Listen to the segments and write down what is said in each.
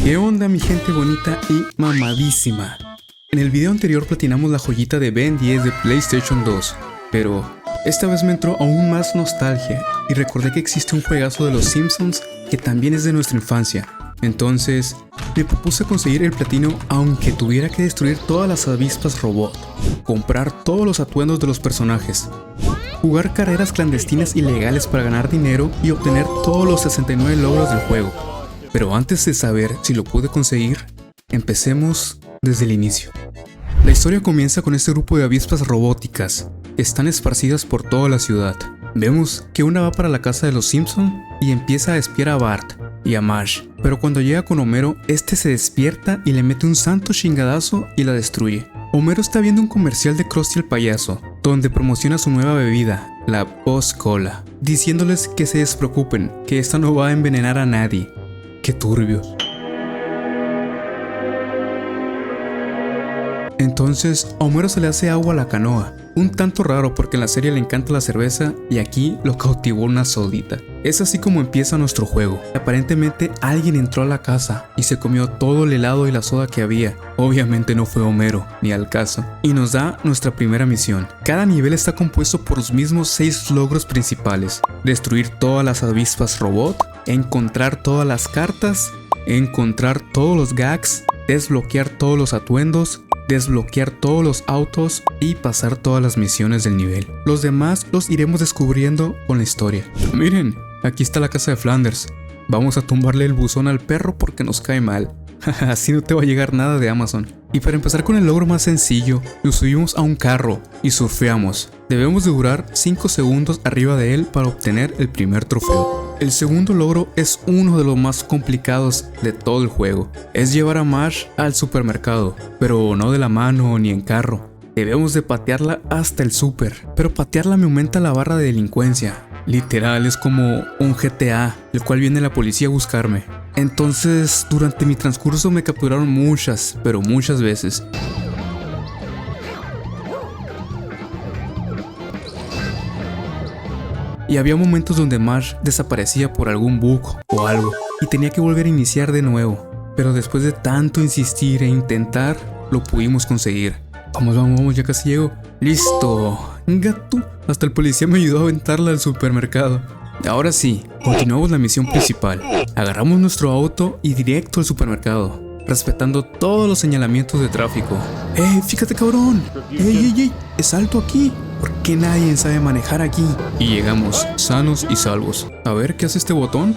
¿Qué onda, mi gente bonita y mamadísima? En el video anterior platinamos la joyita de Ben 10 de PlayStation 2, pero esta vez me entró aún más nostalgia y recordé que existe un juegazo de los Simpsons que también es de nuestra infancia. Entonces me propuse conseguir el platino aunque tuviera que destruir todas las avispas robot, comprar todos los atuendos de los personajes, jugar carreras clandestinas ilegales para ganar dinero y obtener todos los 69 logros del juego. Pero antes de saber si lo pude conseguir, empecemos desde el inicio. La historia comienza con este grupo de avispas robóticas que están esparcidas por toda la ciudad. Vemos que una va para la casa de los Simpson y empieza a espiar a Bart y a Marge, pero cuando llega con Homero, este se despierta y le mete un santo chingadazo y la destruye. Homero está viendo un comercial de Krusty el payaso, donde promociona su nueva bebida, la Buzz Cola, diciéndoles que se despreocupen, que esta no va a envenenar a nadie. ¡Qué turbio! Entonces a Homero se le hace agua a la canoa, un tanto raro porque en la serie le encanta la cerveza y aquí lo cautivó una sodita. Es así como empieza nuestro juego. Aparentemente alguien entró a la casa y se comió todo el helado y la soda que había. Obviamente no fue Homero, ni al caso. Y nos da nuestra primera misión. Cada nivel está compuesto por los mismos 6 logros principales: destruir todas las avispas robot, encontrar todas las cartas, encontrar todos los gags, desbloquear todos los atuendos, desbloquear todos los autos y pasar todas las misiones del nivel. Los demás los iremos descubriendo con la historia. Miren, aquí está la casa de Flanders. Vamos a tumbarle el buzón al perro porque nos cae mal. Así no te va a llegar nada de Amazon. Y para empezar con el logro más sencillo, nos subimos a un carro y surfeamos. Debemos de durar 5 segundos arriba de él para obtener el primer trofeo. El segundo logro es uno de los más complicados de todo el juego. Es llevar a Marge al supermercado, pero no de la mano ni en carro. Debemos de patearla hasta el súper, pero patearla me aumenta la barra de delincuencia. Literal, es como un GTA, el cual viene la policía a buscarme. Entonces, durante mi transcurso me capturaron muchas, pero muchas veces. Y había momentos donde Marge desaparecía por algún bug o algo, y tenía que volver a iniciar de nuevo. Pero después de tanto insistir e intentar, lo pudimos conseguir. Vamos, ya casi llego. ¡Listo! ¡Gato! Hasta el policía me ayudó a aventarla al supermercado. Ahora sí, continuamos la misión principal. Agarramos nuestro auto y directo al supermercado, respetando todos los señalamientos de tráfico. Fíjate, cabrón. ¡Ey! Es alto aquí. ¿Por qué nadie sabe manejar aquí? Y llegamos sanos y salvos. A ver, ¿qué hace este botón?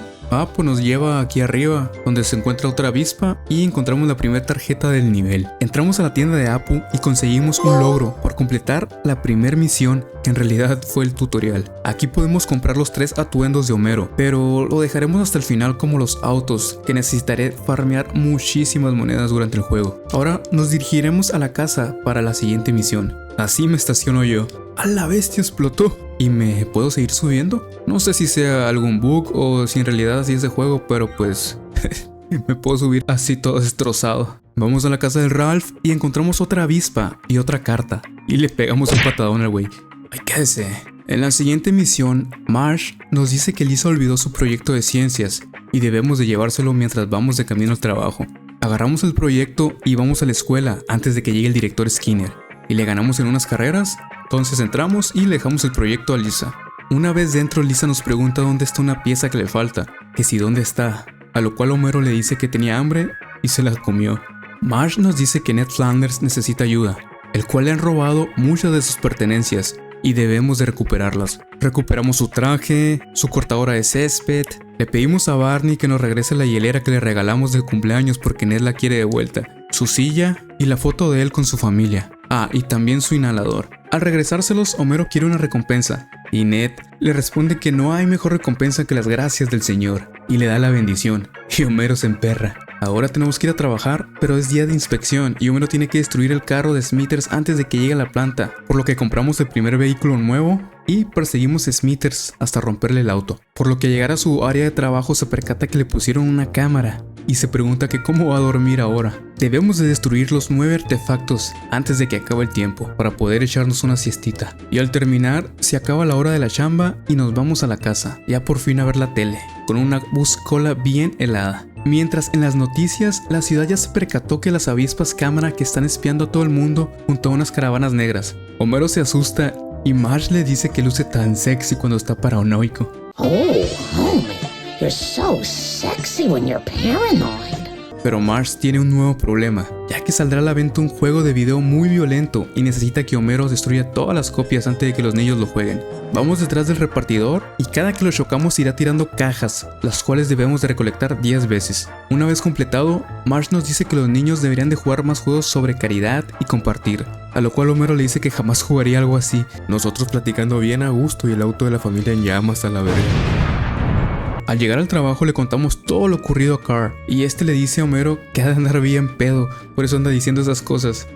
Pues nos lleva aquí arriba, donde se encuentra otra avispa y encontramos la primera tarjeta del nivel. Entramos a la tienda de Apu y conseguimos un logro por completar la primera misión, que en realidad fue el tutorial. Aquí podemos comprar los 3 atuendos de Homero, pero lo dejaremos hasta el final como los autos, que necesitaré farmear muchísimas monedas durante el juego. Ahora nos dirigiremos a la casa para la siguiente misión. Así me estaciono yo. ¡A la bestia! Explotó. ¿Y me puedo seguir subiendo? No sé si sea algún bug o si en realidad así es de juego, pero pues me puedo subir así todo destrozado. Vamos a la casa del Ralph y encontramos otra avispa y otra carta. Y le pegamos un patadón al güey. ¡Ay, quédese! En la siguiente misión, Marge nos dice que Lisa olvidó su proyecto de ciencias y debemos de llevárselo mientras vamos de camino al trabajo. Agarramos el proyecto y vamos a la escuela antes de que llegue el director Skinner. Y le ganamos en unas carreras. Entonces entramos y le dejamos el proyecto a Lisa. Una vez dentro, Lisa nos pregunta dónde está una pieza que le falta, que si dónde está, a lo cual Homero le dice que tenía hambre y se la comió. Marge nos dice que Ned Flanders necesita ayuda, el cual le han robado muchas de sus pertenencias y debemos de recuperarlas. Recuperamos su traje, su cortadora de césped, le pedimos a Barney que nos regrese la hielera que le regalamos de cumpleaños porque Ned la quiere de vuelta, su silla y la foto de él con su familia. Y también su inhalador. Al regresárselos, Homero quiere una recompensa y Ned le responde que no hay mejor recompensa que las gracias del Señor y le da la bendición. Y Homero se emperra. Ahora tenemos que ir a trabajar, pero es día de inspección y Homero tiene que destruir el carro de Smithers antes de que llegue a la planta, por lo que compramos el primer vehículo nuevo y perseguimos a Smithers hasta romperle el auto. Por lo que al llegar a su área de trabajo se percata que le pusieron una cámara y se pregunta que cómo va a dormir ahora. Debemos de destruir los 9 artefactos antes de que acabe el tiempo para poder echarnos una siestita. Y al terminar se acaba la hora de la chamba y nos vamos a la casa, ya por fin a ver la tele, con una Buzz Cola bien helada. Mientras en las noticias, la ciudad ya se percató que las avispas cámara que están espiando a todo el mundo junto a unas caravanas negras. Homero se asusta y Marge le dice que luce tan sexy cuando está paranoico. Oh, homie, you're so sexy when you're paranoid. Pero Marge tiene un nuevo problema, ya que saldrá a la venta un juego de video muy violento y necesita que Homero destruya todas las copias antes de que los niños lo jueguen. Vamos detrás del repartidor y cada que lo chocamos irá tirando cajas, las cuales debemos de recolectar 10 veces. Una vez completado, Marge nos dice que los niños deberían de jugar más juegos sobre caridad y compartir, a lo cual Homero le dice que jamás jugaría algo así. Nosotros platicando bien a gusto y el auto de la familia en llamas a la verga. Al llegar al trabajo le contamos todo lo ocurrido a Carl y este le dice a Homero que ha de andar bien pedo, por eso anda diciendo esas cosas.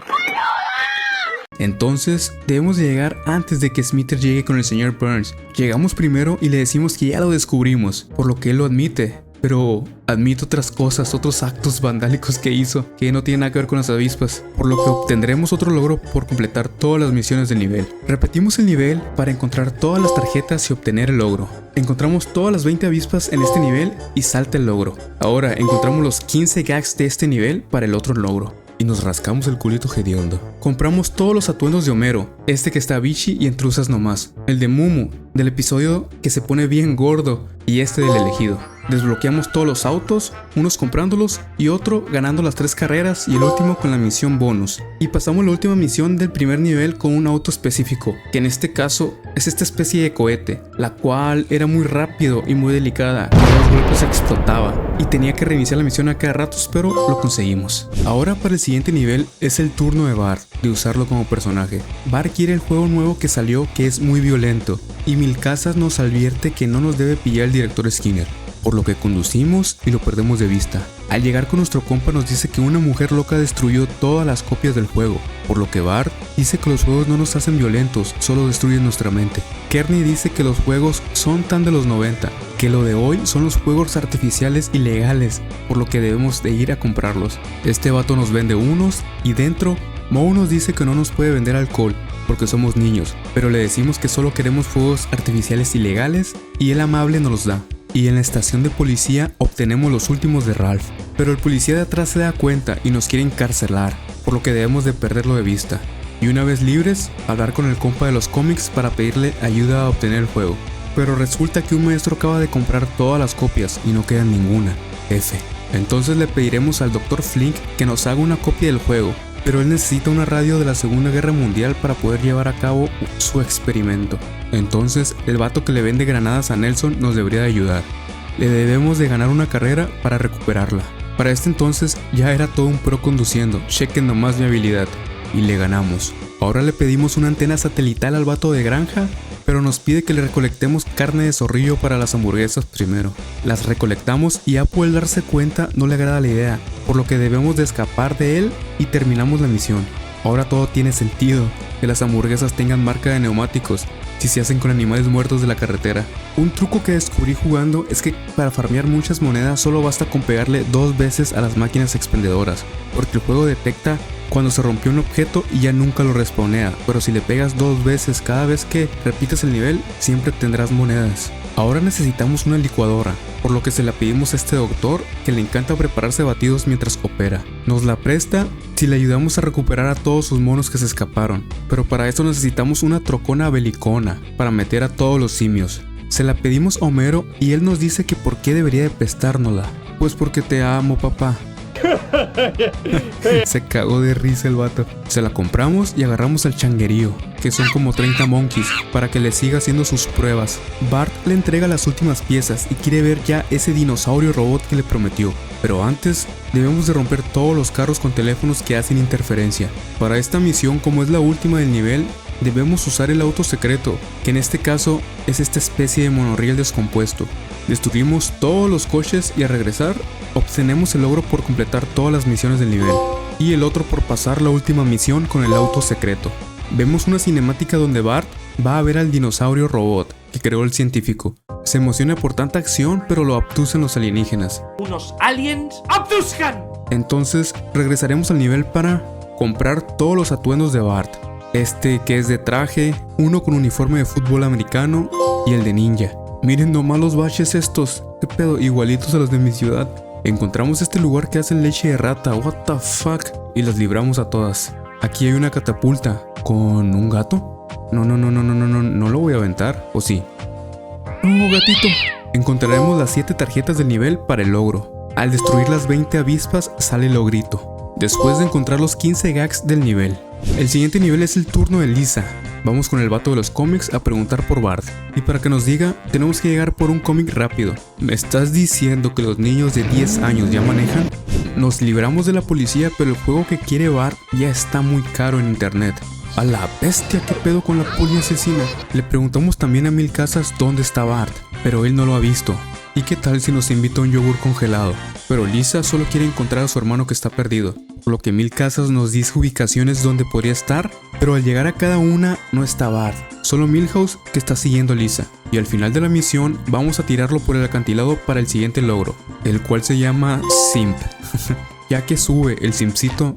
Entonces, debemos de llegar antes de que Smithers llegue con el señor Burns. Llegamos primero y le decimos que ya lo descubrimos, por lo que él lo admite. Pero admite otras cosas, otros actos vandálicos que hizo, que no tienen nada que ver con las avispas, por lo que obtendremos otro logro por completar todas las misiones del nivel. Repetimos el nivel para encontrar todas las tarjetas y obtener el logro. Encontramos todas las 20 avispas en este nivel y salta el logro. Ahora encontramos los 15 gags de este nivel para el otro logro. Y nos rascamos el culito hediondo. Compramos todos los atuendos de Homero, este que está bichi y en truzas nomás, el de Mumu, del episodio que se pone bien gordo, y este del elegido. Desbloqueamos todos los autos, unos comprándolos y otro ganando las 3 carreras y el último con la misión bonus. Y pasamos la última misión del primer nivel con un auto específico, que en este caso es esta especie de cohete, la cual era muy rápido y muy delicada, con los golpes explotaba y tenía que reiniciar la misión a cada rato, pero lo conseguimos. Ahora para el siguiente nivel es el turno de Bart, de usarlo como personaje. Bart quiere el juego nuevo que salió, que es muy violento, y Milcasas nos advierte que no nos debe pillar el director Skinner, por lo que conducimos y lo perdemos de vista. Al llegar con nuestro compa nos dice que una mujer loca destruyó todas las copias del juego, por lo que Bart dice que los juegos no nos hacen violentos, solo destruyen nuestra mente. Kearney dice que los juegos son tan de los 90, que lo de hoy son los juegos artificiales ilegales, por lo que debemos de ir a comprarlos. Este vato nos vende unos y dentro Moe nos dice que no nos puede vender alcohol porque somos niños, pero le decimos que solo queremos fuegos artificiales ilegales y él amable nos los da. Y en la estación de policía obtenemos los últimos de Ralph, pero el policía de atrás se da cuenta y nos quiere encarcelar, por lo que debemos de perderlo de vista. Y una vez libres, hablar con el compa de los cómics para pedirle ayuda a obtener el juego. Pero resulta que un maestro acaba de comprar todas las copias y no queda ninguna. F. Entonces le pediremos al Dr. Flink que nos haga una copia del juego, pero él necesita una radio de la Segunda Guerra Mundial para poder llevar a cabo su experimento. Entonces el vato que le vende granadas a Nelson nos debería de ayudar. Le debemos de ganar una carrera para recuperarla. Para este entonces ya era todo un pro conduciendo, chequen nomás mi habilidad. Y le ganamos. Ahora le pedimos una antena satelital al vato de granja, pero nos pide que le recolectemos carne de zorrillo para las hamburguesas primero. Las recolectamos y Apu al darse cuenta no le agrada la idea, por lo que debemos de escapar de él y terminamos la misión. Ahora todo tiene sentido, que las hamburguesas tengan marca de neumáticos, si se hacen con animales muertos de la carretera. Un truco que descubrí jugando es que para farmear muchas monedas solo basta con pegarle 2 veces a las máquinas expendedoras, porque el juego detecta cuando se rompió un objeto y ya nunca lo respawnea, pero si le pegas 2 veces cada vez que repites el nivel, siempre tendrás monedas. Ahora necesitamos una licuadora, por lo que se la pedimos a este doctor que le encanta prepararse batidos mientras opera. Nos la presta si le ayudamos a recuperar a todos sus monos que se escaparon, pero para eso necesitamos una trocona belicona para meter a todos los simios. Se la pedimos a Homero y él nos dice que por qué debería de prestárnosla. Pues porque te amo, papá. Se cagó de risa el vato. Se la compramos y agarramos al changuerío, que son como 30 monkeys, para que le siga haciendo sus pruebas. Bart le entrega las últimas piezas y quiere ver ya ese dinosaurio robot que le prometió. Pero antes, debemos de romper todos los carros con teléfonos que hacen interferencia. Para esta misión, como es la última del nivel, debemos usar el auto secreto, que en este caso es esta especie de monorriel descompuesto. Destruimos todos los coches y al regresar, obtenemos el logro por completar todas las misiones del nivel, y el otro por pasar la última misión con el auto secreto. Vemos una cinemática donde Bart va a ver al dinosaurio robot que creó el científico. Se emociona por tanta acción, pero lo abducen los alienígenas. ¡Unos aliens abduzcan! Entonces regresaremos al nivel para comprar todos los atuendos de Bart. Este que es de traje, uno con uniforme de fútbol americano y el de ninja. Miren nomás los baches estos, qué pedo, igualitos a los de mi ciudad. Encontramos este lugar que hace leche de rata, what the fuck, y las libramos a todas. Aquí hay una catapulta con un gato. No lo voy a aventar, ¿o sí? No, gatito. Encontraremos las 7 tarjetas del nivel para el logro. Al destruir las 20 avispas sale el logrito, después de encontrar los 15 gags del nivel. El siguiente nivel es el turno de Lisa. Vamos con el vato de los cómics a preguntar por Bart. Y para que nos diga, tenemos que llegar por un cómic rápido. ¿Me estás diciendo que los niños de 10 años ya manejan? Nos libramos de la policía, pero el juego que quiere Bart ya está muy caro en internet. A la bestia, ¿qué pedo con la poli asesina? Le preguntamos también a Mil Casas dónde está Bart, pero él no lo ha visto. ¿Y qué tal si nos invita a un yogur congelado? Pero Lisa solo quiere encontrar a su hermano que está perdido, por lo que Mil Casas nos dice ubicaciones donde podría estar, pero al llegar a cada una no está Bart, solo Milhouse que está siguiendo a Lisa. Y al final de la misión vamos a tirarlo por el acantilado para el siguiente logro, el cual se llama Simp. Ya que sube el Simpcito,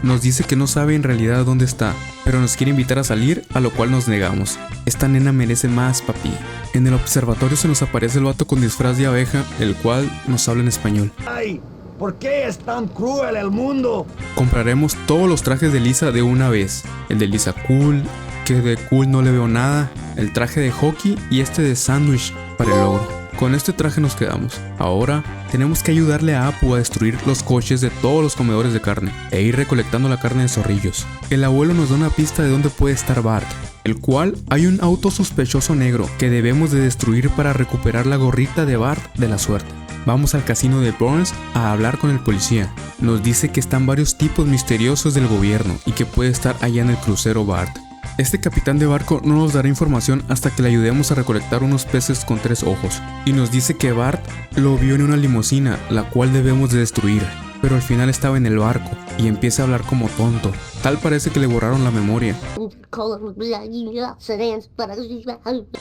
nos dice que no sabe en realidad dónde está, pero nos quiere invitar a salir, a lo cual nos negamos. Esta nena merece más, papi. En el observatorio se nos aparece el vato con disfraz de abeja, el cual nos habla en español. ¡Ay! ¿Por qué es tan cruel el mundo? Compraremos todos los trajes de Lisa de una vez. El de Lisa Cool, que de Cool no le veo nada, el traje de Hockey y este de Sandwich para el logro. Con este traje nos quedamos. Ahora tenemos que ayudarle a Apu a destruir los coches de todos los comedores de carne e ir recolectando la carne de zorrillos. El abuelo nos da una pista de dónde puede estar Bart, el cual hay un auto sospechoso negro que debemos de destruir para recuperar la gorrita de Bart de la suerte. Vamos al casino de Burns a hablar con el policía. Nos dice que están varios tipos misteriosos del gobierno y que puede estar allá en el crucero Bart. Este capitán de barco no nos dará información hasta que le ayudemos a recolectar unos peces con 3 ojos. Y nos dice que Bart lo vio en una limusina, la cual debemos de destruir. Pero al final estaba en el barco y empieza a hablar como tonto. Tal parece que le borraron la memoria.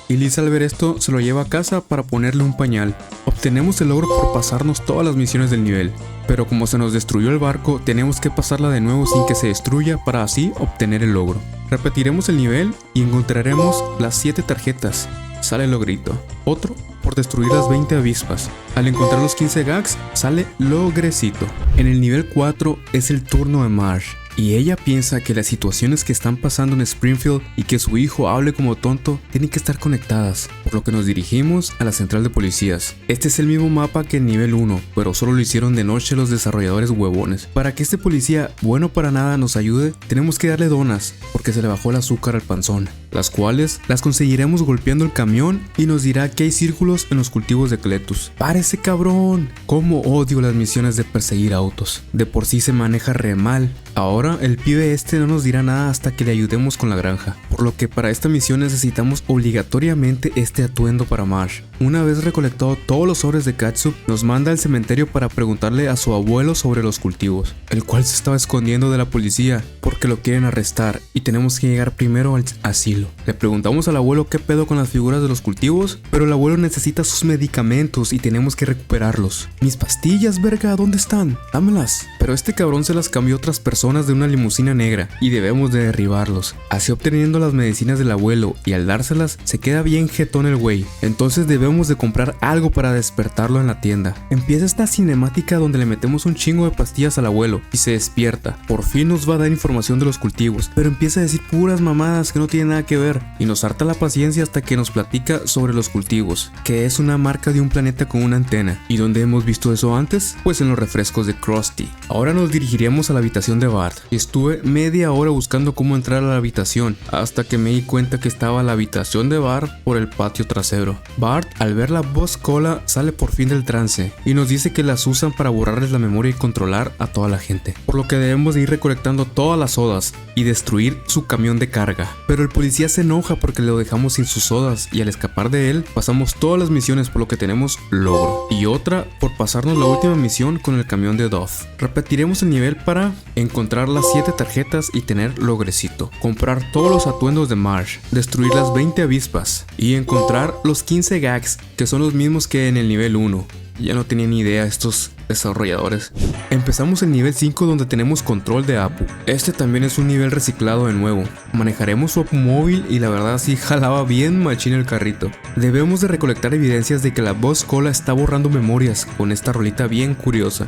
Y Lisa al ver esto se lo lleva a casa para ponerle un pañal. Obtenemos el logro por pasarnos todas las misiones del nivel. Pero como se nos destruyó el barco, tenemos que pasarla de nuevo sin que se destruya para así obtener el logro. Repetiremos el nivel y encontraremos las 7 tarjetas. Sale el logrito. Otro por destruir las 20 avispas. Al encontrar los 15 gags, sale logrecito. En el nivel 4 es el turno de Marge. Y ella piensa que las situaciones que están pasando en Springfield y que su hijo hable como tonto tienen que estar conectadas, por lo que nos dirigimos a la central de policías. Este es el mismo mapa que el nivel 1, pero solo lo hicieron de noche los desarrolladores huevones. Para que este policía, bueno para nada, nos ayude, tenemos que darle donas, porque se le bajó el azúcar al panzón, las cuales las conseguiremos golpeando el camión y nos dirá que hay círculos en los cultivos de Cletus. ¡Párese, cabrón! Cómo odio las misiones de perseguir autos. De por sí se maneja re mal. Ahora el pibe este no nos dirá nada hasta que le ayudemos con la granja, por lo que para esta misión necesitamos obligatoriamente este atuendo para Marge. Una vez recolectado todos los sobres de catsup, nos manda al cementerio para preguntarle a su abuelo sobre los cultivos, el cual se estaba escondiendo de la policía porque lo quieren arrestar y tenemos que llegar primero al asilo. Le preguntamos al abuelo qué pedo con las figuras de los cultivos, pero el abuelo necesita sus medicamentos y tenemos que recuperarlos. Mis pastillas, verga, ¿dónde están? Dámelas. Pero este cabrón se las cambió a otras personas de una limusina negra y debemos de derribarlos. Así obteniendo las medicinas del abuelo y al dárselas se queda bien jetón el güey. Entonces debemos de comprar algo para despertarlo en la tienda. Empieza esta cinemática donde le metemos un chingo de pastillas al abuelo y se despierta. Por fin nos va a dar información de los cultivos, pero empieza a decir puras mamadas que no tienen nada que ver y nos harta la paciencia hasta que nos platica sobre los cultivos, que es una marca de un planeta con una antena. ¿Y dónde hemos visto eso antes? Pues en los refrescos de Krusty. Ahora nos dirigiremos a la habitación de Bart. Estuve media hora buscando cómo entrar a la habitación hasta que me di cuenta que estaba la habitación de Bart por el patio trasero. Bart, al ver la voz cola, sale por fin del trance y nos dice que las usan para borrarles la memoria y controlar a toda la gente, por lo que debemos de ir recolectando todas las sodas y destruir su camión de carga. Pero el policía se enoja porque lo dejamos sin sus sodas y al escapar de él pasamos todas las misiones, por lo que tenemos logro y otra por pasarnos la última misión con el camión de Duff. Repetiremos el nivel para encontrar las 7 tarjetas y tener logrecito, comprar todos los atuendos de Marge, destruir las 20 avispas y encontrar los 15 gags gags, que son los mismos que en el nivel 1. Ya no tenían ni idea estos desarrolladores. Empezamos el nivel 5 donde tenemos control de Apu. Este también es un nivel reciclado de nuevo. Manejaremos su Apu móvil y la verdad sí jalaba bien machín el carrito. Debemos de recolectar evidencias de que la Boss Cola está borrando memorias con esta rolita bien curiosa.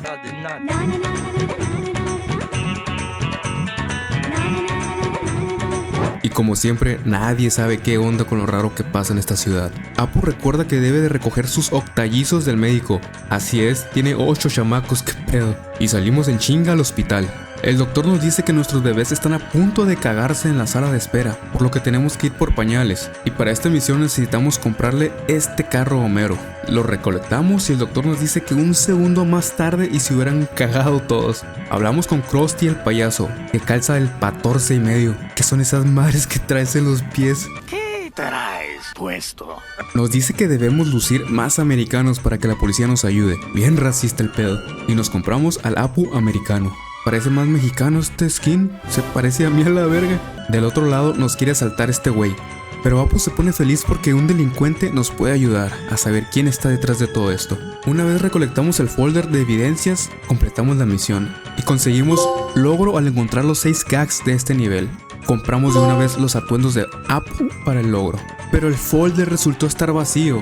Y como siempre, nadie sabe qué onda con lo raro que pasa en esta ciudad. Apu recuerda que debe de recoger sus octallizos del médico. Así es, tiene 8 chamacos, qué pedo. Y salimos en chinga al hospital. El doctor nos dice que nuestros bebés están a punto de cagarse en la sala de espera, por lo que tenemos que ir por pañales. Y para esta misión necesitamos comprarle este carro a Homero. Lo recolectamos y el doctor nos dice que un segundo más tarde y se hubieran cagado todos. Hablamos con Krusty el payaso, que calza el 14 y medio, que son esas madres que traes en los pies. ¿Qué traes puesto? Nos dice que debemos lucir más americanos para que la policía nos ayude. Bien racista el pedo. Y nos compramos al Apu americano. Parece más mexicano este skin, se parece a mí a la verga. Del otro lado nos quiere asaltar este güey, pero Apu se pone feliz porque un delincuente nos puede ayudar a saber quién está detrás de todo esto. Una vez recolectamos el folder de evidencias, completamos la misión y conseguimos logro al encontrar los 6 gags de este nivel. Compramos de una vez los atuendos de Apu para el logro, pero el folder resultó estar vacío.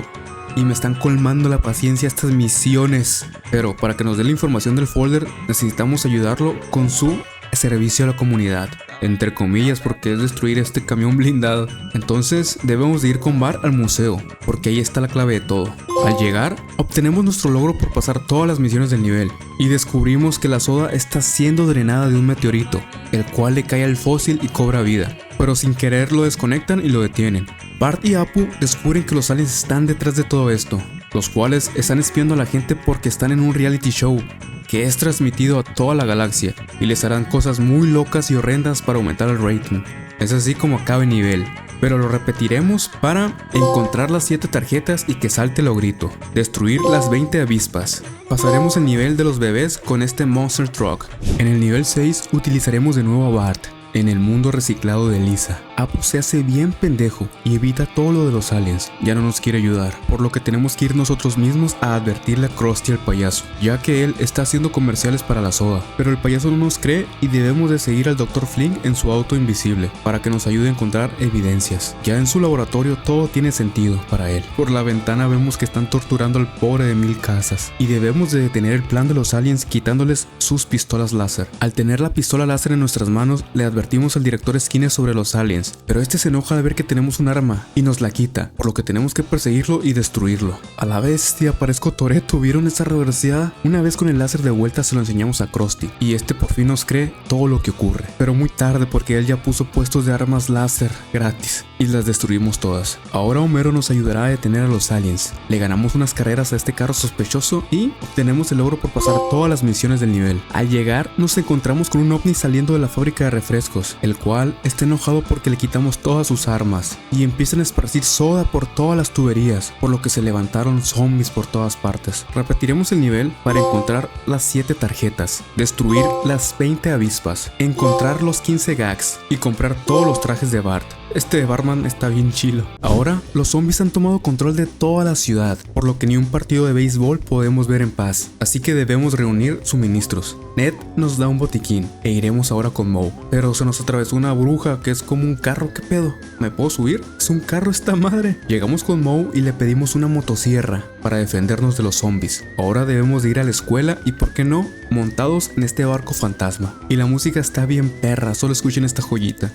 Y me están colmando la paciencia estas misiones. Pero para que nos dé la información del folder necesitamos ayudarlo con su servicio a la comunidad, entre comillas, porque es destruir este camión blindado. Entonces debemos de ir con Bart al museo, porque ahí está la clave de todo. Al llegar, obtenemos nuestro logro por pasar todas las misiones del nivel y descubrimos que la soda está siendo drenada de un meteorito, el cual le cae al fósil y cobra vida, pero sin querer lo desconectan y lo detienen. Bart y Apu descubren que los aliens están detrás de todo esto, los cuales están espiando a la gente porque están en un reality show que es transmitido a toda la galaxia y les harán cosas muy locas y horrendas para aumentar el rating. Es así como acaba el nivel, pero lo repetiremos para encontrar las 7 tarjetas y que salte el logrito, destruir las 20 avispas. Pasaremos el nivel de los bebés con este Monster Truck. En el nivel 6 utilizaremos de nuevo a Bart. En el mundo reciclado de Lisa, Apu se hace bien pendejo y evita todo lo de los aliens. Ya no nos quiere ayudar, por lo que tenemos que ir nosotros mismos a advertirle a Krusty el payaso, ya que él está haciendo comerciales para la soda. Pero el payaso no nos cree y debemos de seguir al Dr. Flink en su auto invisible para que nos ayude a encontrar evidencias. Ya en su laboratorio todo tiene sentido para él. Por la ventana vemos que están torturando al pobre de 1000 casas y debemos de detener el plan de los aliens quitándoles sus pistolas láser. Al tener la pistola láser en nuestras manos, le advertimos al director Skinner sobre los aliens, pero este se enoja al ver que tenemos un arma y nos la quita, por lo que tenemos que perseguirlo y destruirlo. A la bestia, parezco Toretto, ¿vieron esa reverseada? Una vez con el láser de vuelta se lo enseñamos a Krusty y este por fin nos cree todo lo que ocurre, pero muy tarde porque él ya puso puestos de armas láser gratis y las destruimos todas. Ahora Homero nos ayudará a detener a los aliens. Le ganamos unas carreras a este carro sospechoso y obtenemos el logro por pasar todas las misiones del nivel. Al llegar nos encontramos con un ovni saliendo de la fábrica de refrescos, el cual está enojado porque le quitamos todas sus armas y empiezan a esparcir soda por todas las tuberías, por lo que se levantaron zombies por todas partes. Repetiremos el nivel para encontrar las 7 tarjetas, destruir las 20 avispas, encontrar los 15 gags y comprar todos los trajes de Bart. Este barman está bien chilo. Ahora, los zombies han tomado control de toda la ciudad, por lo que ni un partido de béisbol podemos ver en paz, así que debemos reunir suministros. Ned nos da un botiquín e iremos ahora con Moe, pero se nos atravesó una bruja que es como un carro. ¿Qué pedo? ¿Me puedo subir? Es un carro esta madre. Llegamos con Moe y le pedimos una motosierra para defendernos de los zombies. Ahora debemos de ir a la escuela y, ¿por qué no?, montados en este barco fantasma. Y la música está bien perra, solo escuchen esta joyita.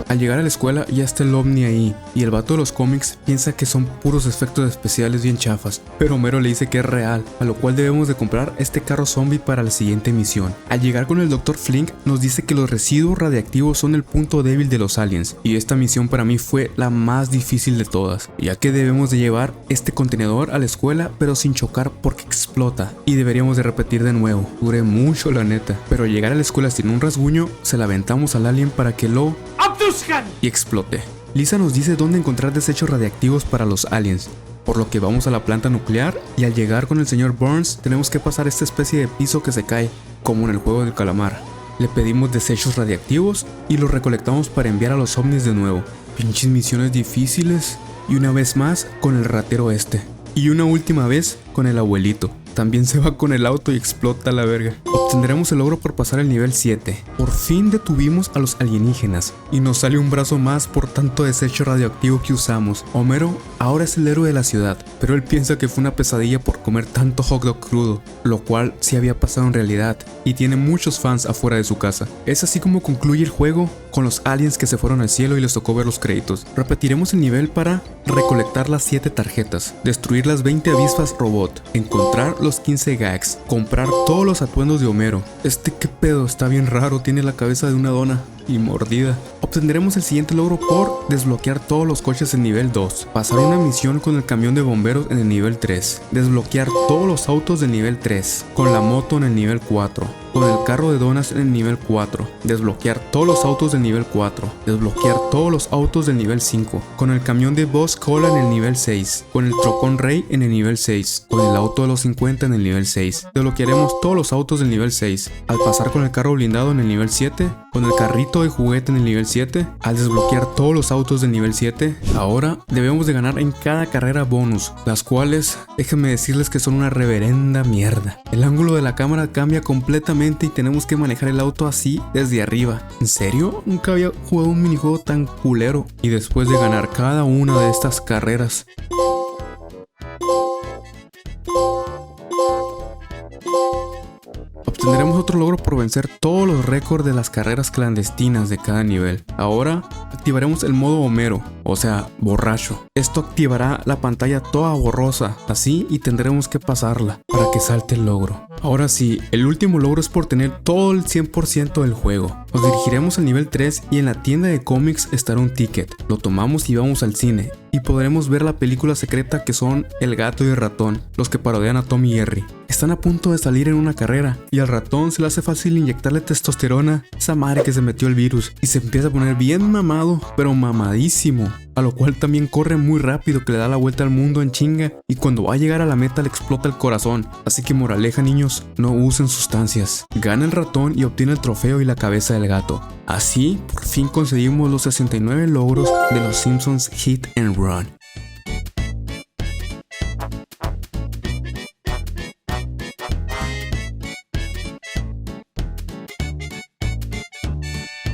Al llegar a la escuela ya está el ovni ahí y el vato de los cómics piensa que son puros efectos especiales bien chafas, pero Homero le dice que es real, a lo cual debemos de comprar este carro zombie para la siguiente misión. Al llegar con el Dr. Flink nos dice que los residuos radiactivos son el punto débil de los aliens y esta misión para mí fue la más difícil de todas, ya que debemos de llevar este contenedor a la escuela pero sin chocar porque explota y deberíamos de repetir de nuevo. Duré mucho la neta, pero al llegar a la escuela sin un rasguño se la aventamos al alien para que lo y explote. Lisa nos dice dónde encontrar desechos radiactivos para los aliens, por lo que vamos a la planta nuclear y al llegar con el señor Burns tenemos que pasar esta especie de piso que se cae, como en el juego del calamar. Le pedimos desechos radiactivos y los recolectamos para enviar a los ovnis de nuevo. Pinches misiones difíciles. Y una vez más con el ratero este. Y una última vez con el abuelito. También se va con el auto y explota la verga. Obtendremos el logro por pasar el nivel 7. Por fin detuvimos a los alienígenas. Y nos sale un brazo más por tanto desecho radioactivo que usamos. Homero ahora es el héroe de la ciudad. Pero él piensa que fue una pesadilla por comer tanto hot dog crudo. Lo cual sí había pasado en realidad. Y tiene muchos fans afuera de su casa. Es así como concluye el juego con los aliens que se fueron al cielo y les tocó ver los créditos. Repetiremos el nivel para recolectar las 7 tarjetas. Destruir las 20 avispas robot. Encontrar los 15 gags, comprar todos los atuendos de Homero. Qué pedo, está bien raro, tiene la cabeza de una dona y mordida. Obtendremos el siguiente logro por desbloquear todos los coches en nivel 2, pasar una misión con el camión de bomberos en el nivel 3, desbloquear todos los autos del nivel 3, con la moto en el nivel 4, con el carro de donas en el nivel 4, desbloquear todos los autos del nivel 4, desbloquear todos los autos del nivel 5, con el camión de Boss Cola en el nivel 6, con el trocón Rey en el nivel 6, con el auto de los 50 en el nivel 6. Desbloquearemos todos los autos del nivel 6, al pasar con el carro blindado en el nivel 7, con el carrito de juguete en el nivel 7, al desbloquear todos los autos del nivel 7. Ahora debemos de ganar en cada carrera bonus, las cuales, déjenme decirles que son una reverenda mierda. El ángulo de la cámara cambia completamente y tenemos que manejar el auto así desde arriba. ¿En serio? Nunca había jugado un minijuego tan culero. Y después de ganar cada una de estas carreras, obtendremos otro logro por vencer todos los récords de las carreras clandestinas de cada nivel. Ahora activaremos el modo Homero, o sea, borracho. Esto activará la pantalla toda borrosa, así, y tendremos que pasarla para que salte el logro. Ahora sí, el último logro es por tener todo el 100% del juego. Nos dirigiremos al nivel 3 y en la tienda de cómics estará un ticket. Lo tomamos y vamos al cine. Y podremos ver la película secreta que son El gato y el ratón, los que parodian a Tom y Jerry. Están a punto de salir en una carrera y al ratón se le hace fácil inyectarle testosterona, esa madre que se metió el virus, y se empieza a poner bien mamado, pero mamadísimo. A lo cual también corre muy rápido, que le da la vuelta al mundo en chinga, y cuando va a llegar a la meta le explota el corazón. Así que moraleja, niños, no usen sustancias. Gana el ratón y obtiene el trofeo y la cabeza del gato. Así, por fin conseguimos los 69 logros de los Simpsons Hit and Run.